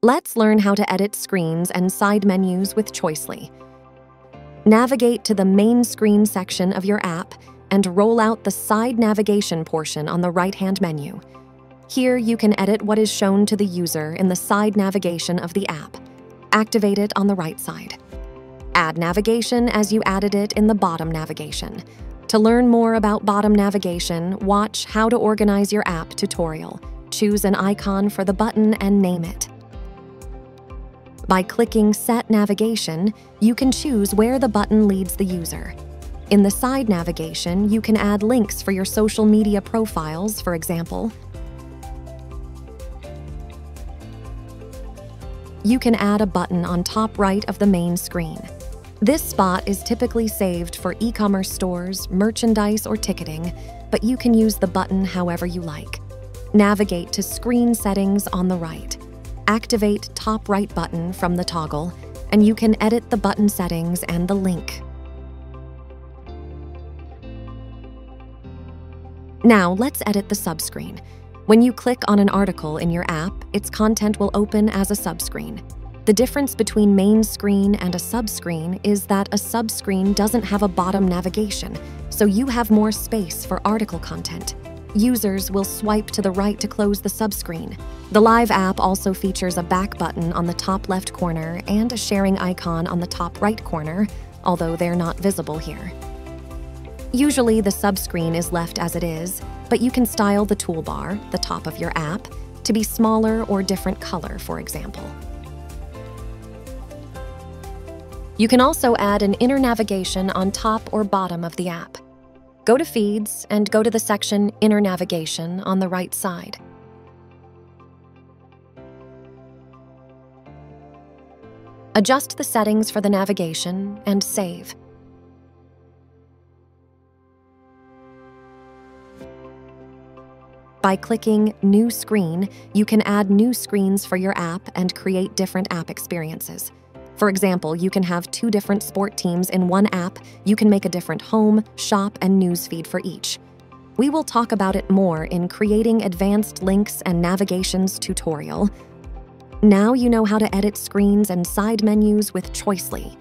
Let's learn how to edit screens and side menus with Choicely. Navigate to the main screen section of your app and roll out the side navigation portion on the right-hand menu. Here you can edit what is shown to the user in the side navigation of the app. Activate it on the right side. Add navigation as you added it in the bottom navigation. To learn more about bottom navigation, watch How to Organize Your App tutorial. Choose an icon for the button and name it. By clicking Set Navigation, you can choose where the button leads the user. In the side navigation, you can add links for your social media profiles, for example. You can add a button on top right of the main screen. This spot is typically saved for e-commerce stores, merchandise, or ticketing, but you can use the button however you like. Navigate to Screen Settings on the right. Activate top right button from the toggle, and you can edit the button settings and the link. Now let's edit the subscreen. When you click on an article in your app, its content will open as a subscreen. The difference between main screen and a subscreen is that a subscreen doesn't have a bottom navigation, so you have more space for article content. Users will swipe to the right to close the subscreen. The Live app also features a back button on the top left corner and a sharing icon on the top right corner, although they're not visible here. Usually the subscreen is left as it is, but you can style the toolbar, the top of your app, to be smaller or different color, for example. You can also add an inner navigation on top or bottom of the app. Go to Feeds and go to the section Inner Navigation on the right side. Adjust the settings for the navigation and save. By clicking New Screen, you can add new screens for your app and create different app experiences. For example, you can have 2 different sport teams in one app. You can make a different home, shop, and news feed for each. We will talk about it more in Creating Advanced Links and Navigations tutorial. Now you know how to edit screens and side menus with Choicely.